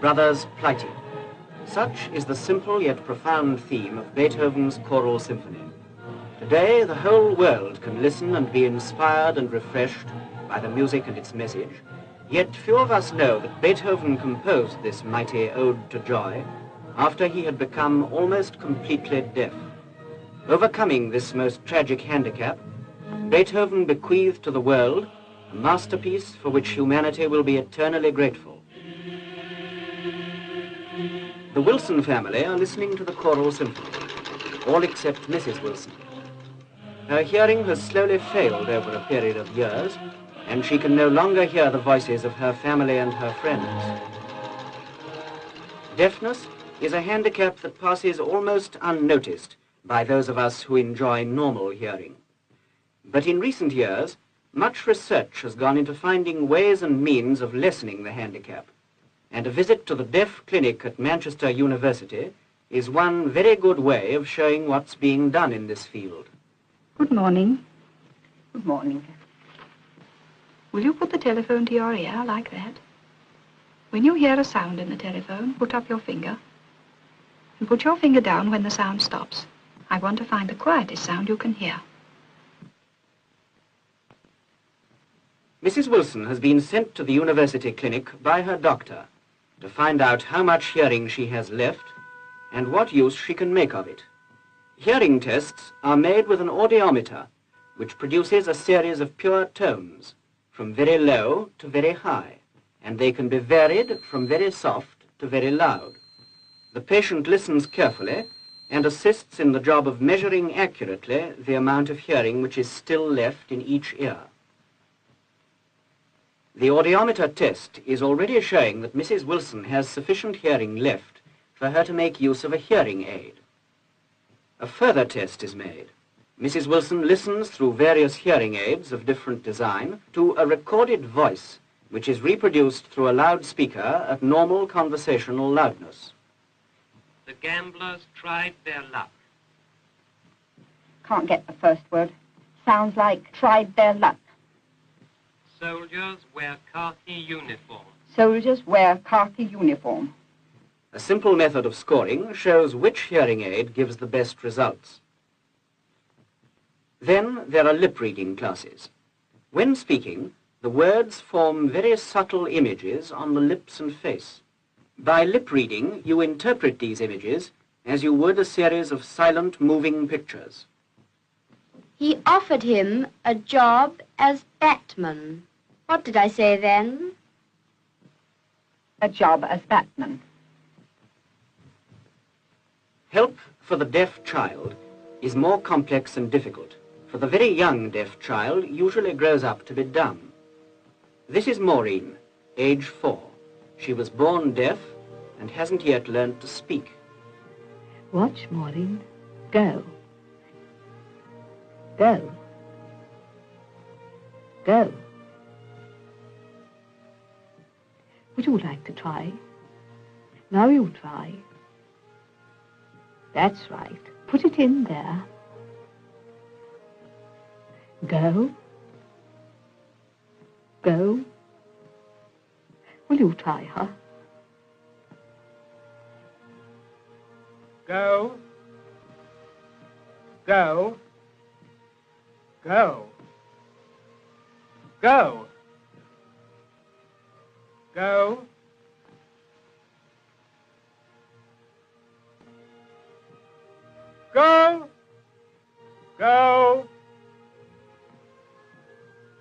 brothers plighted. Such is the simple yet profound theme of Beethoven's choral symphony. Today, the whole world can listen and be inspired and refreshed by the music and its message, yet few of us know that Beethoven composed this mighty ode to joy after he had become almost completely deaf. Overcoming this most tragic handicap, Beethoven bequeathed to the world a masterpiece for which humanity will be eternally grateful. The Wilson family are listening to the choral symphony, all except Mrs. Wilson. Her hearing has slowly failed over a period of years, and she can no longer hear the voices of her family and her friends. Deafness is a handicap that passes almost unnoticed by those of us who enjoy normal hearing. But in recent years, much research has gone into finding ways and means of lessening the handicap, and a visit to the Deaf Clinic at Manchester University is one very good way of showing what's being done in this field. Good morning. Good morning. Will you put the telephone to your ear like that? When you hear a sound in the telephone, put up your finger. And put your finger down when the sound stops. I want to find the quietest sound you can hear. Mrs. Wilson has been sent to the university clinic by her doctor to find out how much hearing she has left and what use she can make of it. Hearing tests are made with an audiometer, which produces a series of pure tones, from very low to very high, and they can be varied from very soft to very loud. The patient listens carefully and assists in the job of measuring accurately the amount of hearing which is still left in each ear. The audiometer test is already showing that Mrs. Wilson has sufficient hearing left for her to make use of a hearing aid. A further test is made. Mrs. Wilson listens through various hearing aids of different design to a recorded voice, which is reproduced through a loudspeaker at normal conversational loudness. The gamblers tried their luck. Can't get the first word. Sounds like tried their luck. Soldiers wear khaki uniform. Soldiers wear khaki uniform. A simple method of scoring shows which hearing aid gives the best results. Then there are lip-reading classes. When speaking, the words form very subtle images on the lips and face. By lip-reading, you interpret these images as you would a series of silent, moving pictures. He offered him a job as batman. What did I say then? A job as batman. Help for the deaf child is more complex and difficult, for the very young deaf child usually grows up to be dumb. This is Maureen, age 4. She was born deaf and hasn't yet learned to speak. Watch, Maureen. Go. Go. Go. Would you like to try? Now you try. That's right. Put it in there. Go. Go. Will you try her? Go. Go. Go. Go. Go. Go. Go.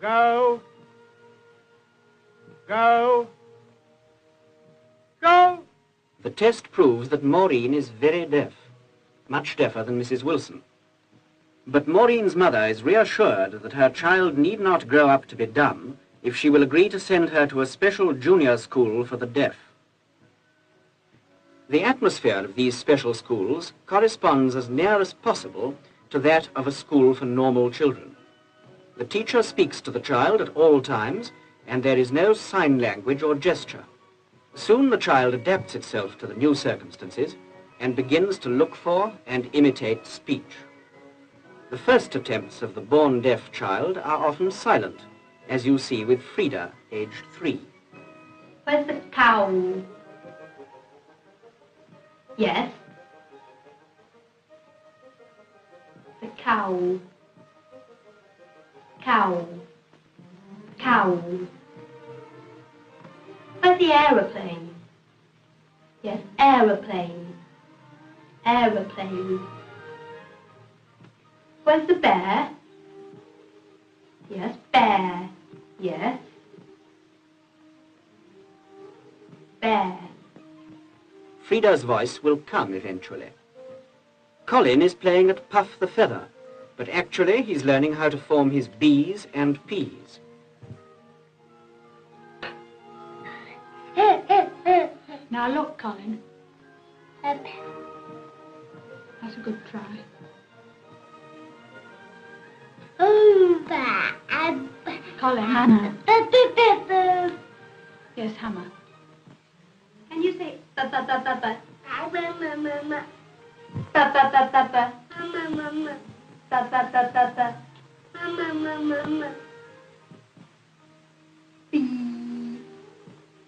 Go. Go. Go. The test proves that Maureen is very deaf, much deafer than Mrs. Wilson. But Maureen's mother is reassured that her child need not grow up to be dumb if she will agree to send her to a special junior school for the deaf. The atmosphere of these special schools corresponds as near as possible to that of a school for normal children. The teacher speaks to the child at all times, and there is no sign language or gesture. Soon the child adapts itself to the new circumstances and begins to look for and imitate speech. The first attempts of the born deaf child are often silent, as you see with Frida, aged 3. Where's the towel? Yes. The cow. Cow. Cow. Where's the aeroplane? Yes, aeroplane. Aeroplane. Where's the bear? Yes, bear. Yes. Bear. Frida's voice will come eventually. Colin is playing at Puff the Feather, but actually he's learning how to form his B's and P's. Now look, Colin. That's a good try. Colin. Hannah. Yes, hammer. Can you say ba ba ba ba ba? Ba ba ba ba ba. Ba ba ba ba ba. Ba ba ba ba ba. B. B.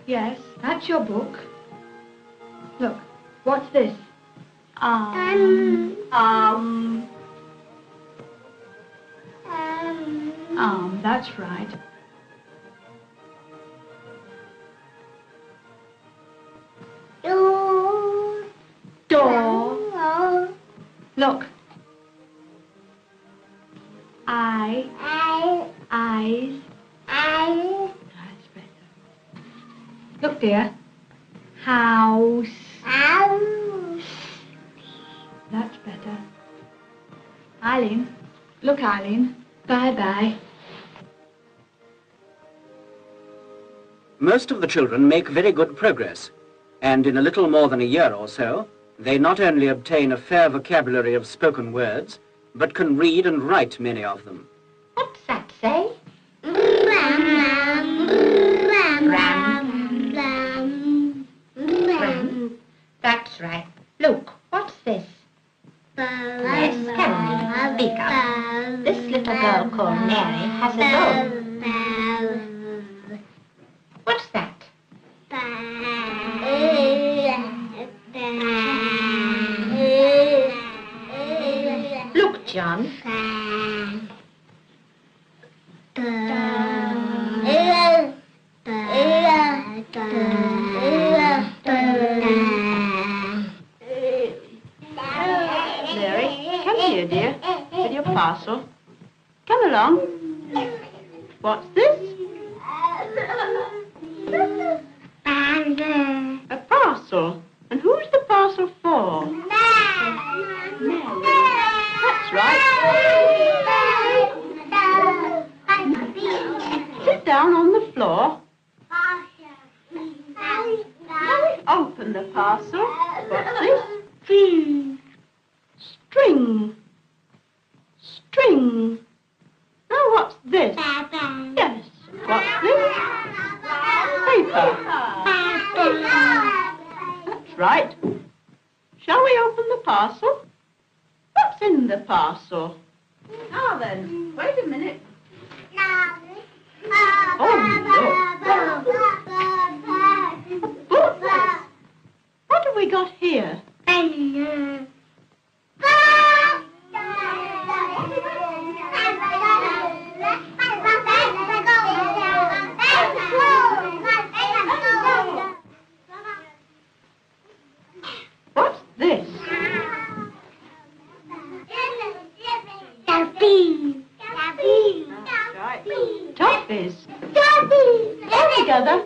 Yes, that's your book. Look, what's this? That's right. Door. Look. Eyes. That's better. Look, dear. House. That's better. Eileen. Look, Eileen. Bye-bye. Most of the children make very good progress, and in a little more than a year or so, they not only obtain a fair vocabulary of spoken words, but can read and write many of them. What's that say? Ram. That's right. Look, what's this? Yes, tell me. Speak up. This little girl called Mary has a bone. What's that? Look, John. Mary, come here, dear, with your parcel. Come along. What's this? A parcel. And who's the parcel for? Mary. That's right. Sit down on the floor. Open the parcel. What's this? String. String. Now what's this? Yes. What's this? Paper. That's right. Shall we open the parcel? What's in the parcel? Now then, wait a minute. Oh, look. Book. What have we got here? What's this? Toffees. There together.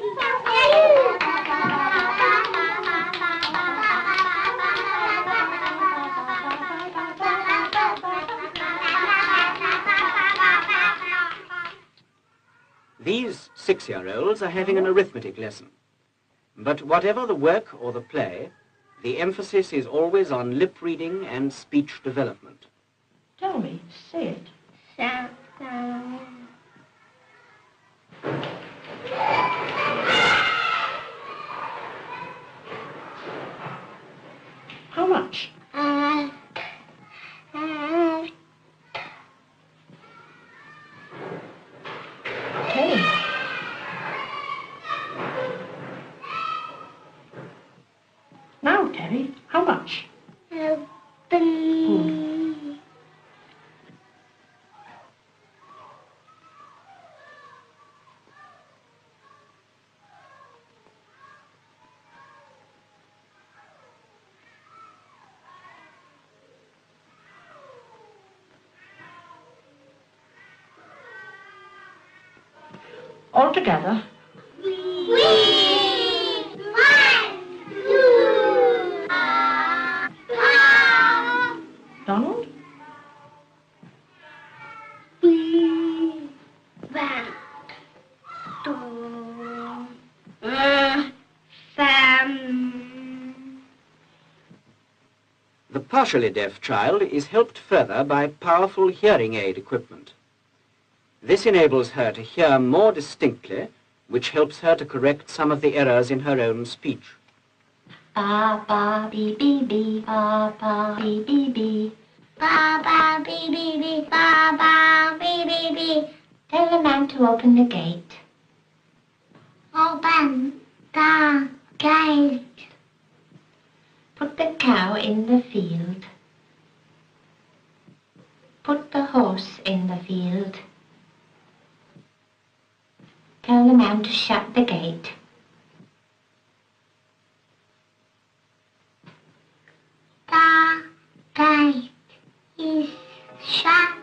These 6-year-olds are having an arithmetic lesson. But whatever the work or the play, the emphasis is always on lip reading and speech development. Tell me, say it. How much? Okay. Now, Terry, how much? All together. Donald? The partially deaf child is helped further by powerful hearing aid equipment. This enables her to hear more distinctly, which helps her to correct some of the errors in her own speech. Ba ba bee bee bee, ba ba bee bee bee, ba ba bee bee bee, ba ba bee bee bee. Tell the man to open the gate. Open the gate. Put the cow in the field. Put the horse in the field. Tell the man to shut the gate. The gate is shut.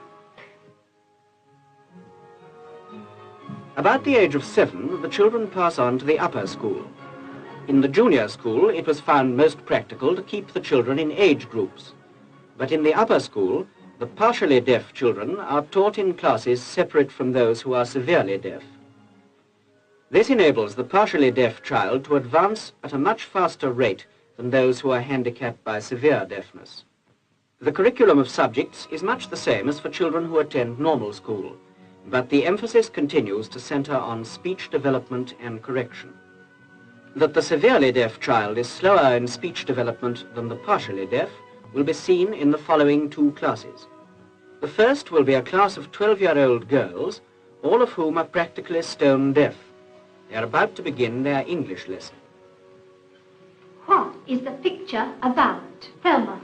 About the age of 7, the children pass on to the upper school. In the junior school, it was found most practical to keep the children in age groups. But in the upper school, the partially deaf children are taught in classes separate from those who are severely deaf. This enables the partially deaf child to advance at a much faster rate than those who are handicapped by severe deafness. The curriculum of subjects is much the same as for children who attend normal school, but the emphasis continues to center on speech development and correction. That the severely deaf child is slower in speech development than the partially deaf will be seen in the following 2 classes. The first will be a class of 12-year-old girls, all of whom are practically stone deaf. They are about to begin their English lesson. What is the picture about, Thelma?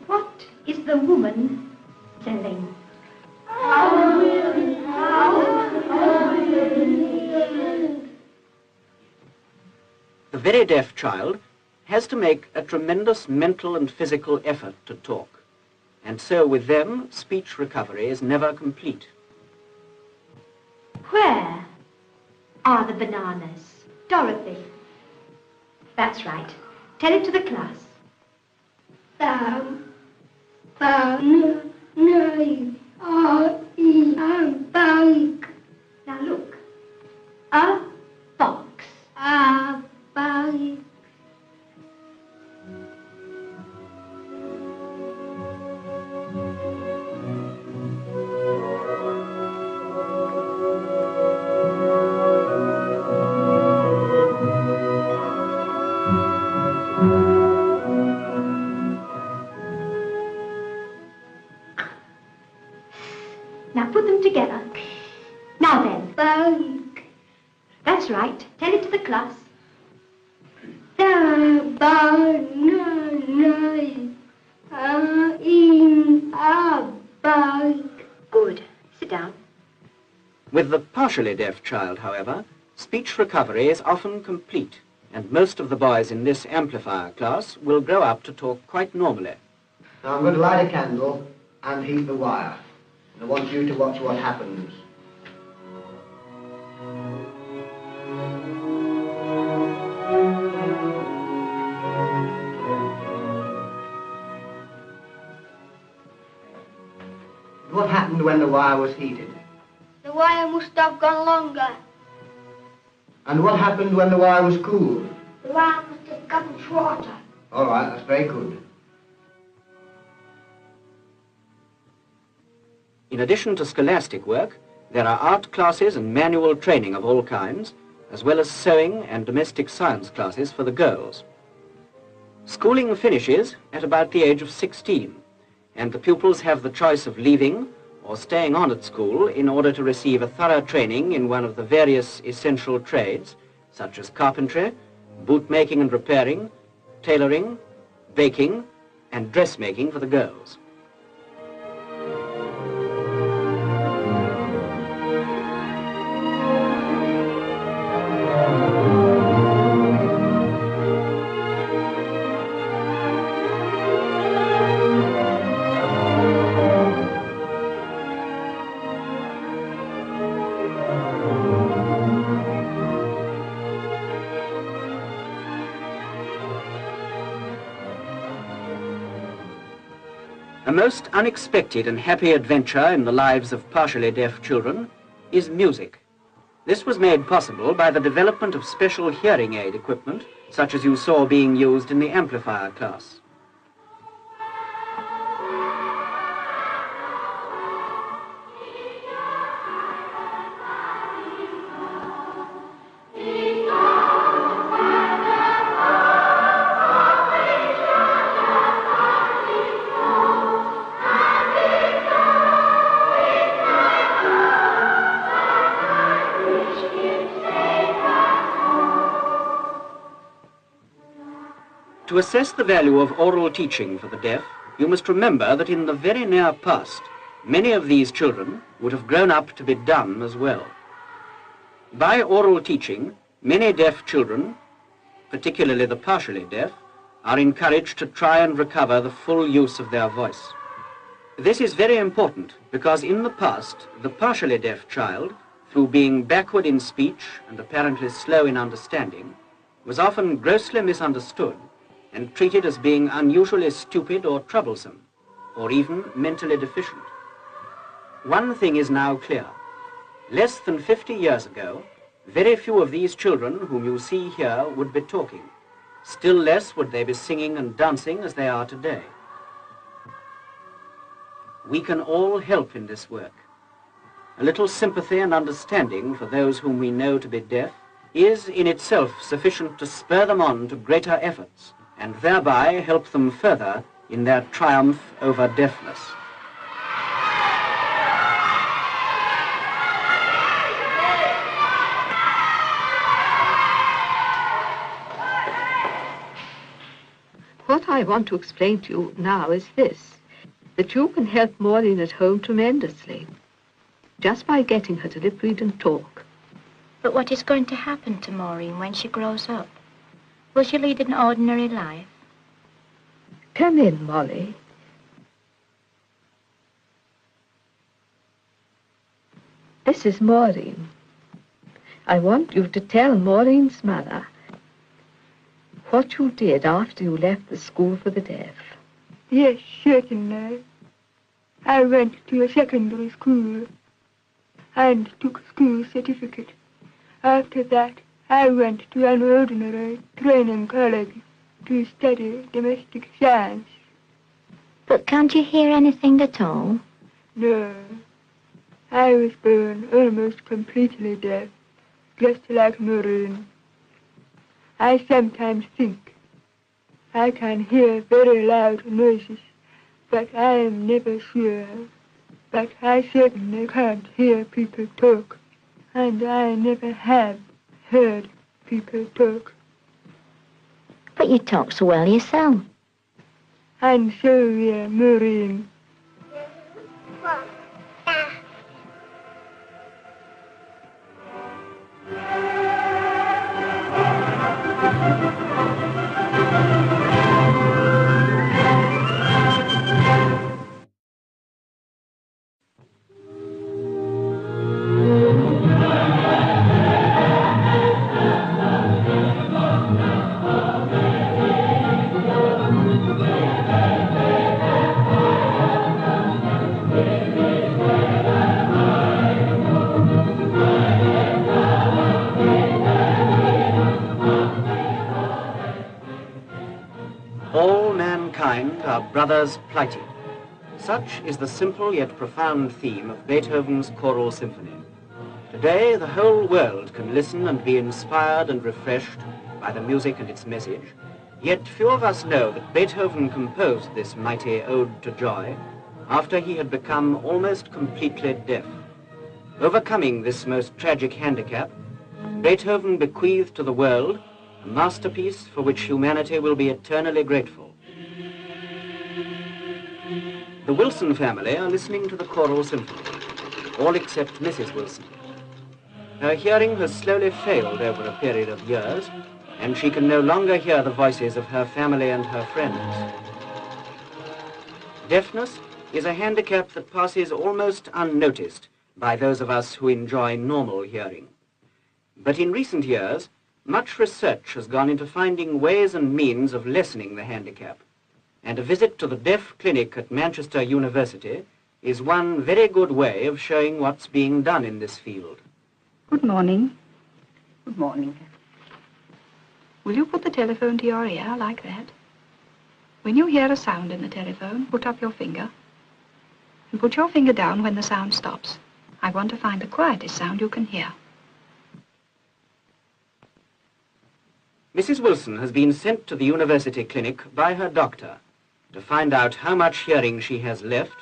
What is the woman selling? The very deaf child has to make a tremendous mental and physical effort to talk, and so with them, speech recovery is never complete. Where are the bananas? Dorothy. That's right. Tell it to the class. Now look. A box. Now put them together. Now then. Bug. That's right. Tell it to the class. The bananas are in a bag. Good. Sit down. With the partially deaf child, however, speech recovery is often complete, and most of the boys in this amplifier class will grow up to talk quite normally. Now I'm going to light a candle and heat the wire. And I want you to watch what happens. What happened when the wire was heated? The wire must have gone longer. And what happened when the wire was cooled? The wire must have gotten shorter. All right, that's very good. In addition to scholastic work, there are art classes and manual training of all kinds, as well as sewing and domestic science classes for the girls. Schooling finishes at about the age of 16, and the pupils have the choice of leaving or staying on at school in order to receive a thorough training in one of the various essential trades, such as carpentry, bootmaking and repairing, tailoring, baking, and dressmaking for the girls. A most unexpected and happy adventure in the lives of partially deaf children is music. This was made possible by the development of special hearing aid equipment, such as you saw being used in the amplifier class. To assess the value of oral teaching for the deaf, you must remember that in the very near past, many of these children would have grown up to be dumb as well. By oral teaching, many deaf children, particularly the partially deaf, are encouraged to try and recover the full use of their voice. This is very important because in the past, the partially deaf child, through being backward in speech and apparently slow in understanding, was often grossly misunderstood and treated as being unusually stupid or troublesome, or even mentally deficient. One thing is now clear. Less than 50 years ago, very few of these children whom you see here would be talking. Still less would they be singing and dancing as they are today. We can all help in this work. A little sympathy and understanding for those whom we know to be deaf is in itself sufficient to spur them on to greater efforts, and thereby help them further in their triumph over deafness. What I want to explain to you now is this, that you can help Maureen at home tremendously, just by getting her to lip read and talk. But what is going to happen to Maureen when she grows up? Will she lead an ordinary life? Come in, Molly. This is Maureen. I want you to tell Maureen's mother what you did after you left the school for the deaf. Yes, certainly. I went to a secondary school and took a school certificate. After that, I went to an ordinary training college to study domestic science. But can't you hear anything at all? No. I was born almost completely deaf, just like Maureen. I sometimes think I can hear very loud noises, but I am never sure. But I certainly can't hear people talk, and I never have heard people talk. But you talk so well yourself. And so, Maureen. Brothers plighted. Such is the simple yet profound theme of Beethoven's choral symphony. Today, the whole world can listen and be inspired and refreshed by the music and its message. Yet few of us know that Beethoven composed this mighty ode to joy after he had become almost completely deaf. Overcoming this most tragic handicap, Beethoven bequeathed to the world a masterpiece for which humanity will be eternally grateful. The Wilson family are listening to the choral symphony, all except Mrs. Wilson. Her hearing has slowly failed over a period of years, and she can no longer hear the voices of her family and her friends. Deafness is a handicap that passes almost unnoticed by those of us who enjoy normal hearing. But in recent years, much research has gone into finding ways and means of lessening the handicap, and a visit to the deaf clinic at Manchester University is one very good way of showing what's being done in this field. Good morning. Good morning. Will you put the telephone to your ear like that? When you hear a sound in the telephone, put up your finger. And put your finger down when the sound stops. I want to find the quietest sound you can hear. Mrs. Wilson has been sent to the university clinic by her doctor to find out how much hearing she has left